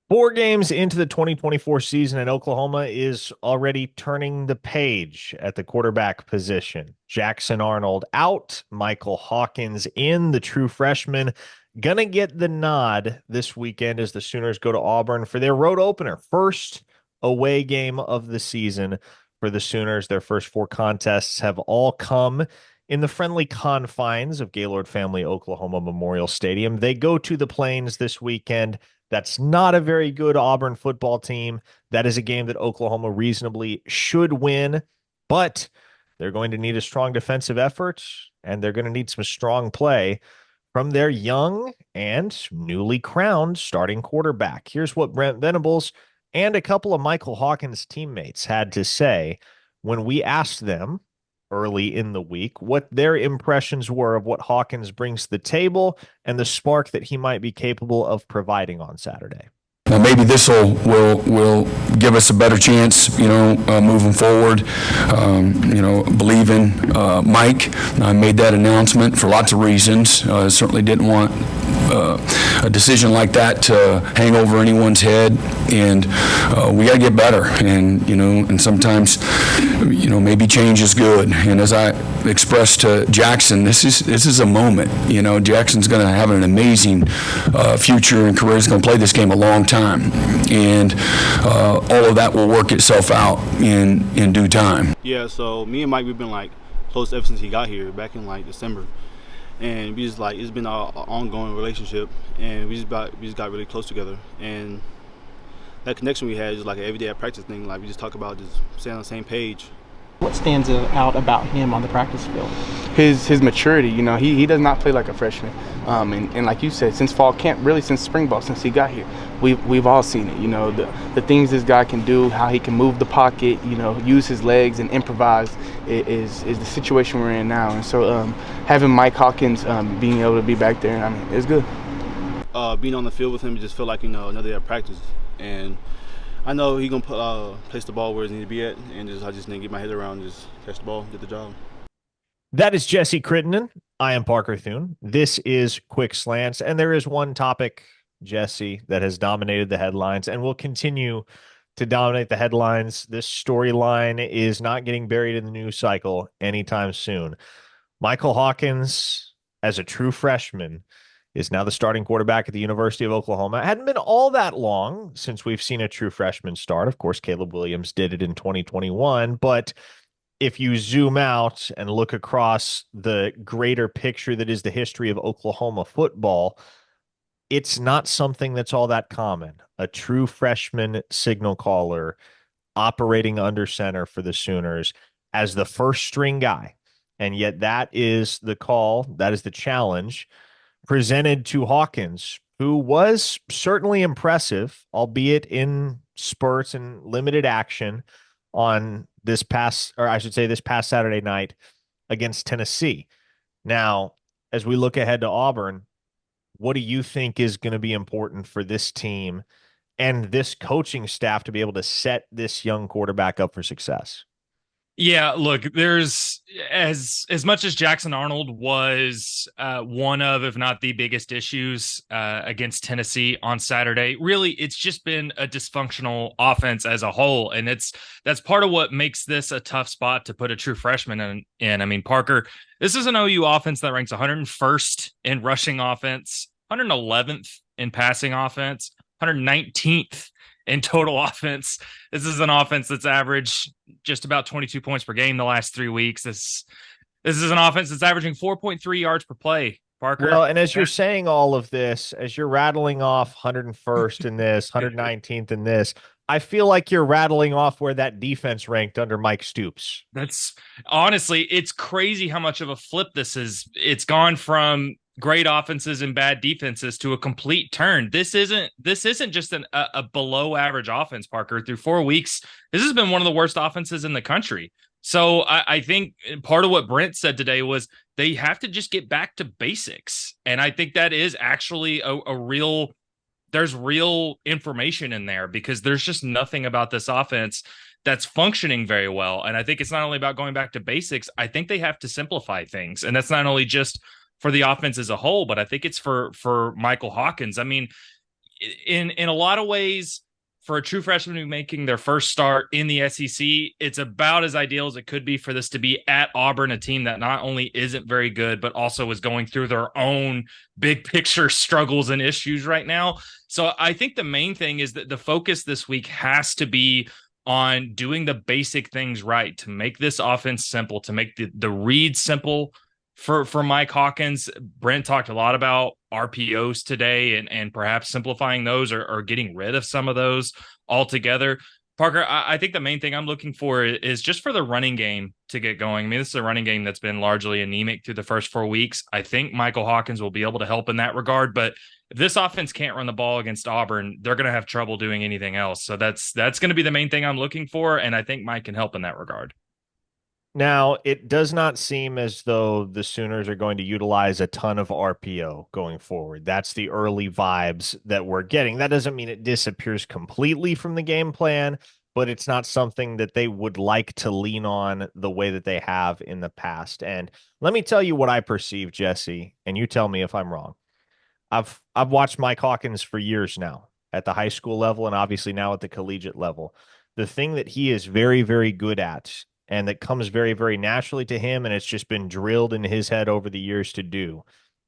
4 games into the 2024 season, and Oklahoma is already turning the page at the quarterback position. Jackson Arnold out, Michael Hawkins in, the true freshman. Gonna get the nod this weekend as the Sooners go to Auburn for their road opener. First away game of the season for the Sooners. Their first 4 contests have all come in the friendly confines of Gaylord Family Oklahoma Memorial Stadium. They go to the Plains this weekend. That's not a very good Auburn football team. That is a game that Oklahoma reasonably should win, but they're going to need a strong defensive effort, and they're going to need some strong play from their young and newly crowned starting quarterback. Here's what Brent Venables and a couple of Michael Hawkins teammates had to say when we asked them early in the week what their impressions were of what Hawkins brings to the table and the spark that he might be capable of providing on Saturday. Maybe this will give us a better chance, moving forward. Believe in Mike. I made that announcement for lots of reasons. Certainly didn't want a decision like that to hang over anyone's head, and we got to get better. And sometimes, maybe change is good. And as I expressed to Jackson, this is a moment. Jackson's going to have an amazing future and career. He's going to play this game a long time. And all of that will work itself out in due time. Yeah, so me and Mike, we've been close ever since he got here back in December, and we just it's been an ongoing relationship, and we just got really close together, and that connection we had is like an everyday at practice thing. We just talk about just staying on the same page. What stands out about him on the practice field? His maturity. He does not play like a freshman. And like you said, since fall camp, really since spring ball, since he got here, we've all seen it. The things this guy can do, how he can move the pocket, use his legs and improvise is the situation we're in now. And so having Mike Hawkins being able to be back there, it's good. Being on the field with him, you just feel like another day of practice, and I know he's gonna place the ball where it needs to be at, and I just need to get my head around, just catch the ball, get the job. That is Jesse Crittenden. I am Parker Thune. This is Quick Slants, and there is one topic, Jesse, that has dominated the headlines and will continue to dominate the headlines. This storyline is not getting buried in the news cycle anytime soon. Michael Hawkins, as a true freshman, is now the starting quarterback at the University of Oklahoma. It hadn't been all that long since we've seen a true freshman start. Of course, Caleb Williams did it in 2021, but if you zoom out and look across the greater picture that is the history of Oklahoma football, it's not something that's all that common. A true freshman signal caller operating under center for the Sooners as the first string guy. And yet that is the call, that is the challenge presented to Hawkins, who was certainly impressive, albeit in spurts and limited action on this past Saturday night against Tennessee. Now, as we look ahead to Auburn, what do you think is going to be important for this team and this coaching staff to be able to set this young quarterback up for success? Yeah, look, there's as much as Jackson Arnold was one of, if not the biggest issues against Tennessee on Saturday, really, it's just been a dysfunctional offense as a whole. And that's part of what makes this a tough spot to put a true freshman in. I mean, Parker, this is an OU offense that ranks 101st in rushing offense, 111th in passing offense, 119th in total offense. This is an offense that's averaged just about 22 points per game the last 3 weeks. This is an offense that's averaging 4.3 yards per play, Parker. Well, and as you're saying all of this, as you're rattling off 101st in this, 119th in this, I feel like you're rattling off where that defense ranked under Mike Stoops. That's honestly, it's crazy how much of a flip this is. It's gone from great offenses and bad defenses to a complete turn. This isn't just a below average offense, Parker. Through 4 weeks, this has been one of the worst offenses in the country. So I think part of what Brent said today was they have to just get back to basics. And I think that is actually there's real information in there, because there's just nothing about this offense that's functioning very well. And I think it's not only about going back to basics. I think they have to simplify things. And that's not only just for the offense as a whole, but I think it's for Michael Hawkins. I mean, in a lot of ways, for a true freshman to be making their first start in the SEC, it's about as ideal as it could be for this to be at Auburn, a team that not only isn't very good, but also is going through their own big picture struggles and issues right now. So I think the main thing is that the focus this week has to be on doing the basic things right to make this offense simple, to make the read simple for Mike Hawkins. Brent talked a lot about RPOs today and perhaps simplifying those or getting rid of some of those altogether. Parker, I think the main thing I'm looking for is just for the running game to get going. I mean, this is a running game that's been largely anemic through the first 4 weeks. I think Michael Hawkins will be able to help in that regard, but if this offense can't run the ball against Auburn, they're going to have trouble doing anything else. So that's going to be the main thing I'm looking for, and I think Mike can help in that regard. Now, it does not seem as though the Sooners are going to utilize a ton of RPO going forward. That's the early vibes that we're getting. That doesn't mean it disappears completely from the game plan, but it's not something that they would like to lean on the way that they have in the past. And let me tell you what I perceive, Jesse, and you tell me if I'm wrong. I've watched Mike Hawkins for years now at the high school level and obviously now at the collegiate level. The thing that he is very, very good at and that comes very, very naturally to him, and it's just been drilled into his head over the years to do,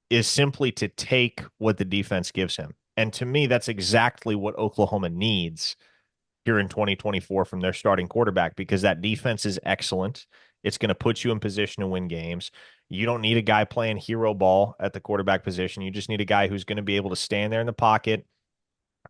is simply to take what the defense gives him. And to me, that's exactly what Oklahoma needs here in 2024 from their starting quarterback, because that defense is excellent. It's going to put you in position to win games. You don't need a guy playing hero ball at the quarterback position. You just need a guy who's going to be able to stand there in the pocket,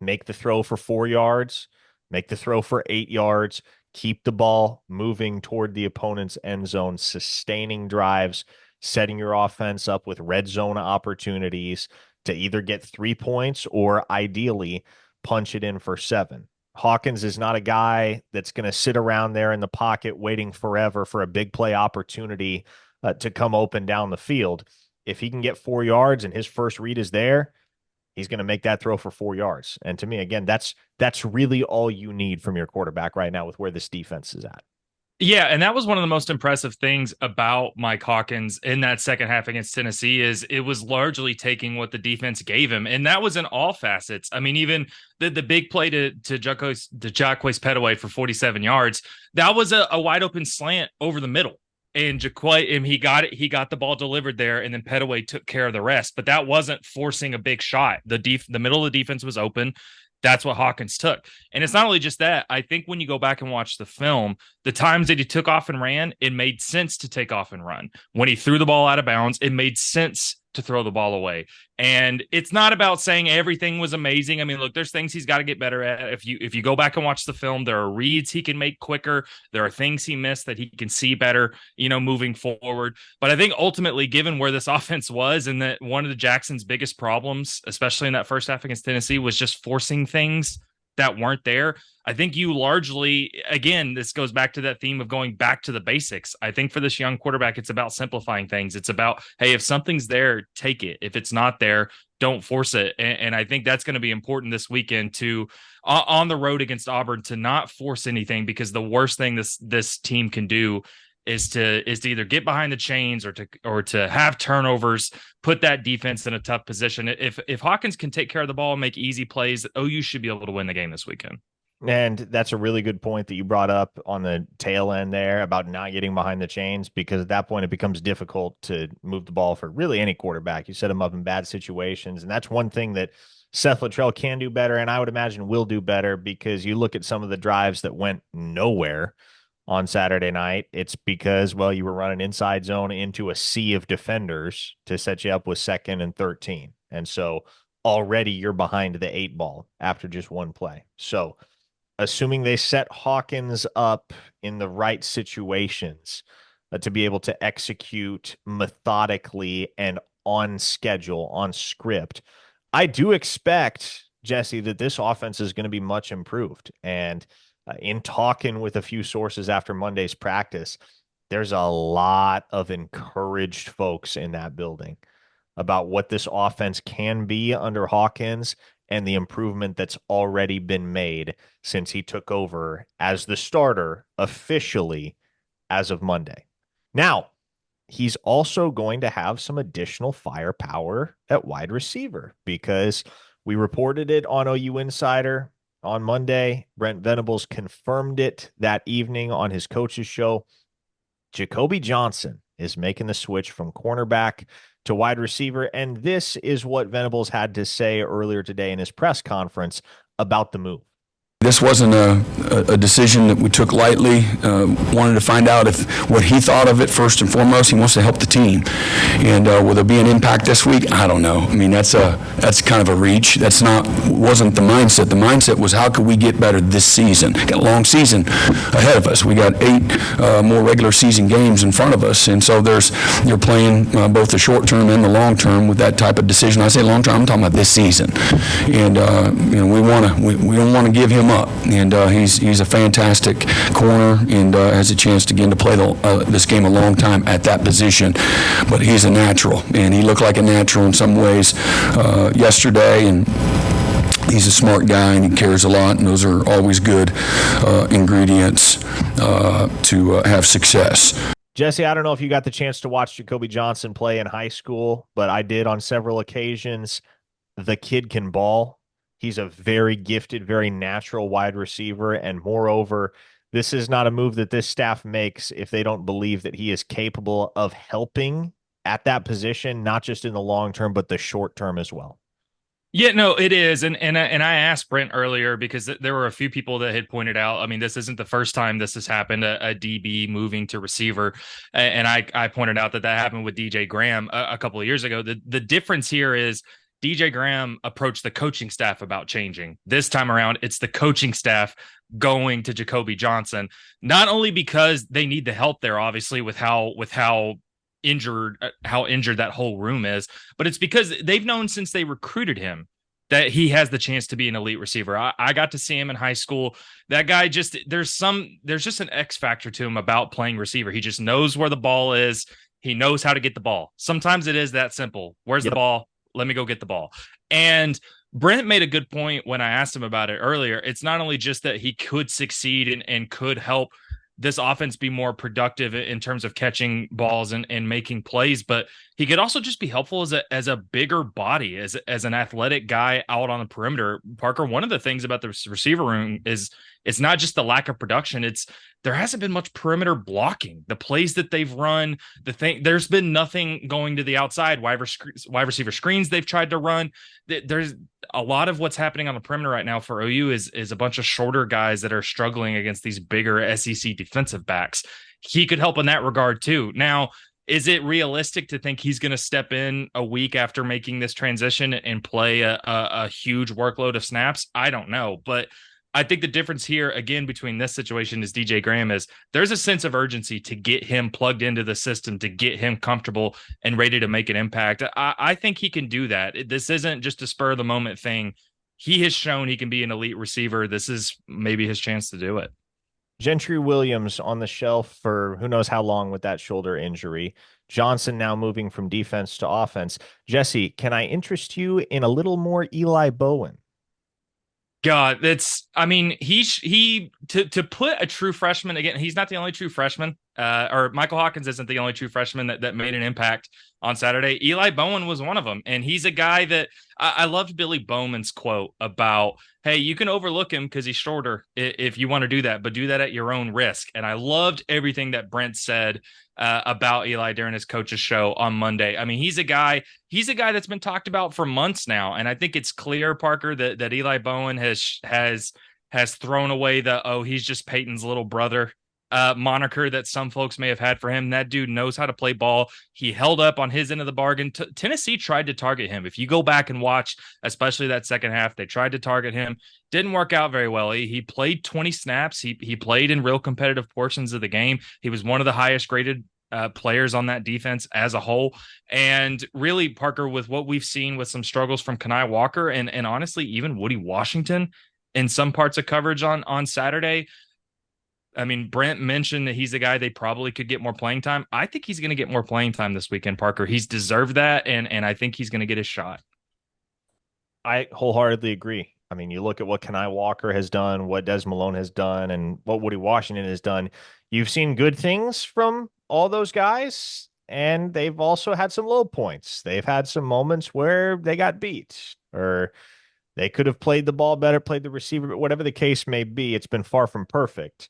make the throw for 4 yards, make the throw for 8 yards, keep the ball moving toward the opponent's end zone, sustaining drives, setting your offense up with red zone opportunities to either get 3 points or ideally punch it in for 7. Hawkins is not a guy that's going to sit around there in the pocket waiting forever for a big play opportunity to come open down the field. If he can get 4 yards and his first read is there, he's going to make that throw for 4 yards. And to me, again, that's really all you need from your quarterback right now with where this defense is at. Yeah, and that was one of the most impressive things about Mike Hawkins in that second half against Tennessee is it was largely taking what the defense gave him, and that was in all facets. I mean, even the big play to Jacquez Petaway for 47 yards, that was a wide open slant over the middle. And he got it. He got the ball delivered there, and then Petaway took care of the rest. But that wasn't forcing a big shot. The middle of the defense was open. That's what Hawkins took. And it's not only just that. I think when you go back and watch the film, the times that he took off and ran, it made sense to take off and run. When he threw the ball out of bounds, it made sense to throw the ball away. And it's not about saying everything was amazing. I mean, look, there's things he's got to get better at. If you go back and watch the film, there are reads he can make quicker. There are things he missed that he can see better, moving forward. But I think ultimately, given where this offense was and that one of the Jackson's biggest problems, especially in that first half against Tennessee, was just forcing things that weren't there. I think you largely, again, this goes back to that theme of going back to the basics. I think for this young quarterback, it's about simplifying things. It's about, hey, if something's there, take it. If it's not there, don't force it. And I think that's going to be important this weekend to on the road against Auburn to not force anything, because the worst thing this team can do is to either get behind the chains or to have turnovers, put that defense in a tough position. If Hawkins can take care of the ball and make easy plays, OU should be able to win the game this weekend. And that's a really good point that you brought up on the tail end there about not getting behind the chains, because at that point it becomes difficult to move the ball for really any quarterback. You set them up in bad situations, and that's one thing that Seth Luttrell can do better, and I would imagine will do better, because you look at some of the drives that went nowhere on Saturday night. It's because, well, you were running inside zone into a sea of defenders to set you up with 2nd and 13. And so already you're behind the 8 ball after just one play. So assuming they set Hawkins up in the right situations to be able to execute methodically and on schedule, on script, I do expect, Jesse, that this offense is going to be much improved. And in talking with a few sources after Monday's practice, there's a lot of encouraged folks in that building about what this offense can be under Hawkins and the improvement that's already been made since he took over as the starter officially as of Monday. Now, he's also going to have some additional firepower at wide receiver, because We reported it on OU Insider on Monday. Brent Venables confirmed it that evening on his coach's show. Jacoby Johnson is making the switch from cornerback to wide receiver. And this is what Venables had to say earlier today in his press conference about the move. This wasn't a decision that we took lightly. Wanted to find out what he thought of it first and foremost. He wants to help the team, and will there be an impact this week? I don't know. I mean, that's kind of a reach. Wasn't the mindset. The mindset was, how could we get better this season? Got a long season ahead of us. We got 8 more regular season games in front of us, and so you're playing both the short term and the long term with that type of decision. I say long term, I'm talking about this season, and we don't want to give him up, and he's a fantastic corner and has a chance to get to play this game a long time at that position. But he's a natural, and he looked like a natural in some ways yesterday, and he's a smart guy and he cares a lot, and those are always good ingredients to have success. Jesse, I don't know if you got the chance to watch Jacoby Johnson play in high school, but I did on several occasions. The kid can ball. He's a very gifted, very natural wide receiver. And moreover, this is not a move that this staff makes if they don't believe that he is capable of helping at that position, not just in the long term, but the short term as well. Yeah, no, it is. And I asked Brent earlier because there were a few people that had pointed out, I mean, this isn't the first time this has happened, a DB moving to receiver. And I pointed out that happened with DJ Graham a couple of years ago. The difference here is DJ Graham approached the coaching staff about changing. This time around, it's the coaching staff going to Jacoby Johnson, not only because they need the help there, obviously, with how injured that whole room is, but it's because they've known since they recruited him that he has the chance to be an elite receiver. I got to see him in high school. That guy there's just an X factor to him about playing receiver. He just knows where the ball is. He knows how to get the ball. Sometimes it is that simple. Where's the ball? Let me go get the ball. And Brent made a good point when I asked him about it earlier. It's not only just that he could succeed and could help this offense be more productive in terms of catching balls and making plays, but he could also just be helpful as a bigger body, as an athletic guy out on the perimeter. Parker, one of the things about the receiver room is it's not just the lack of production. There hasn't been much perimeter blocking. The plays that they've run, there's been nothing going to the outside. Wide receiver screens they've tried to run. There's a lot of what's happening on the perimeter right now for OU is a bunch of shorter guys that are struggling against these bigger SEC defensive backs. He could help in that regard too. Now, is it realistic to think he's going to step in a week after making this transition and play a huge workload of snaps? I don't know, but I think the difference here, again, between this situation is DJ Graham is there's a sense of urgency to get him plugged into the system, to get him comfortable and ready to make an impact. I think he can do that. This isn't just a spur of the moment thing. He has shown he can be an elite receiver. This is maybe his chance to do it. Gentry Williams on the shelf for who knows how long with that shoulder injury. Johnson now moving from defense to offense. Jesse, can I interest you in a little more Eli Bowen? God, he to put a true freshman, again, he's not the only true freshman, or Michael Hawkins isn't the only true freshman that made an impact on Saturday. Eli Bowen was one of them. And he's a guy that I loved Billy Bowman's quote about, hey, you can overlook him because he's shorter if you want to do that, but do that at your own risk. And I loved everything that Brent said about Eli during his coach's show on Monday. I mean, he's a guy that's been talked about for months now. And I think it's clear, Parker, that Eli Bowen has thrown away he's just Peyton's little brother moniker that some folks may have had for him. That dude knows how to play ball. He held up on his end of the bargain. Tennessee tried to target him. If you go back and watch, especially that second half, they tried to target him. Didn't work out very well. He played 20 snaps. He played in real competitive portions of the game. He was one of the highest graded players on that defense as a whole. And really, Parker, with what we've seen with some struggles from Kenai Walker and honestly, even Woody Washington in some parts of coverage on Saturday, I mean, Brent mentioned that he's a guy they probably could get more playing time. I think he's going to get more playing time this weekend, Parker. He's deserved that, and I think he's going to get his shot. I wholeheartedly agree. I mean, you look at what Kenai Walker has done, what Des Malone has done, and what Woody Washington has done. You've seen good things from all those guys, and they've also had some low points. They've had some moments where they got beat or They could have played the ball better, played the receiver, but whatever the case may be, it's been far from perfect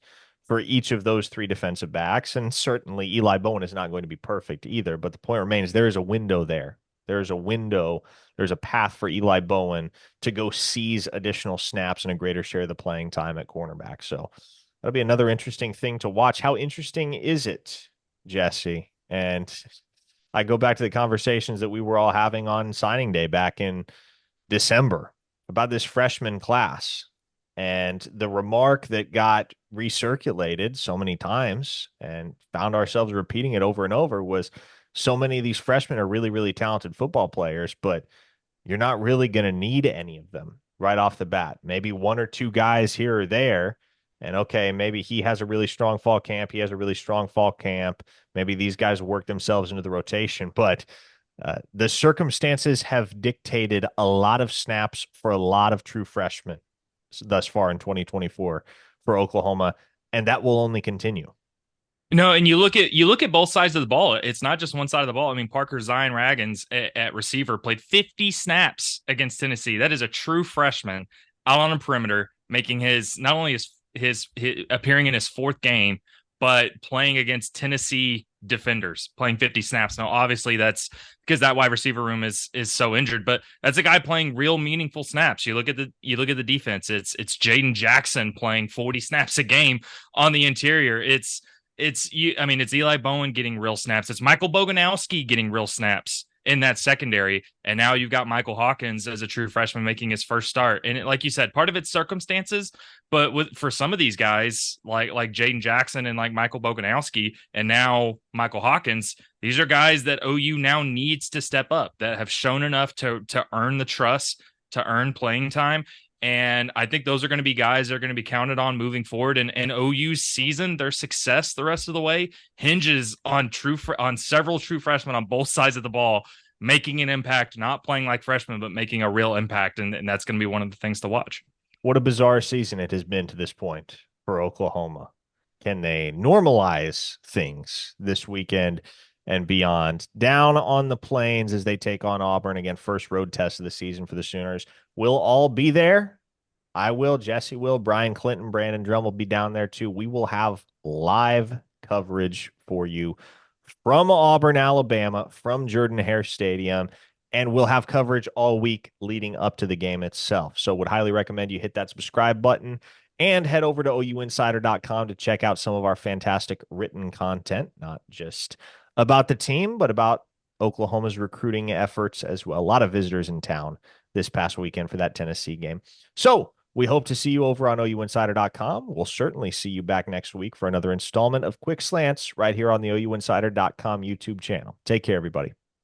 for each of those three defensive backs. And certainly Eli Bowen is not going to be perfect either. But the point remains there is a window there. There's a window. There's a path for Eli Bowen to go seize additional snaps and a greater share of the playing time at cornerback. So that'll be another interesting thing to watch. How interesting is it, Jesse? And I go back to the conversations that we were all having on signing day back in December about this freshman class. And the remark that got recirculated so many times and found ourselves repeating it over and over was so many of these freshmen are really, really talented football players, but you're not really going to need any of them right off the bat. Maybe one or two guys here or there. And okay, maybe he has a really strong fall camp. He has a really strong fall camp. Maybe these guys work themselves into the rotation, but the circumstances have dictated a lot of snaps for a lot of true freshmen thus far in 2024 for Oklahoma, and that will only continue. No, and you look at both sides of the ball. It's not just one side of the ball. I mean, Parker Zion Raggins at receiver played 50 snaps against Tennessee. That is a true freshman out on the perimeter, making his not only his appearing in his fourth game, but playing against Tennessee defenders, playing 50 snaps. Now, obviously, that's because that wide receiver room is so injured, but that's a guy playing real meaningful snaps. You look at the defense. It's Jaden Jackson playing 40 snaps a game on the interior. It's Eli Bowen getting real snaps. It's Michael Boganowski getting real snaps in that secondary. And now you've got Michael Hawkins as a true freshman making his first start. And like you said, part of it's circumstances, but for some of these guys, like Jaden Jackson and like Michael Boganowski, and now Michael Hawkins, these are guys that OU now needs to step up, that have shown enough to earn the trust, to earn playing time. And I think those are going to be guys that are going to be counted on moving forward. And OU's season, their success the rest of the way hinges on several true freshmen on both sides of the ball, making an impact, not playing like freshmen, but making a real impact. And that's going to be one of the things to watch. What a bizarre season it has been to this point for Oklahoma. Can they normalize things this weekend and beyond? Down on the plains as they take on Auburn, again, first road test of the season for the Sooners. We'll all be there. I will, Jesse will, Brian Clinton, Brandon Drum will be down there too. We will have live coverage for you from Auburn, Alabama, from Jordan-Hare Stadium, and we'll have coverage all week leading up to the game itself. So would highly recommend you hit that subscribe button and head over to ouinsider.com to check out some of our fantastic written content, not just about the team, but about Oklahoma's recruiting efforts as well. A lot of visitors in town this past weekend for that Tennessee game. So we hope to see you over on ouinsider.com. We'll certainly see you back next week for another installment of Quick Slants right here on the ouinsider.com YouTube channel. Take care, everybody.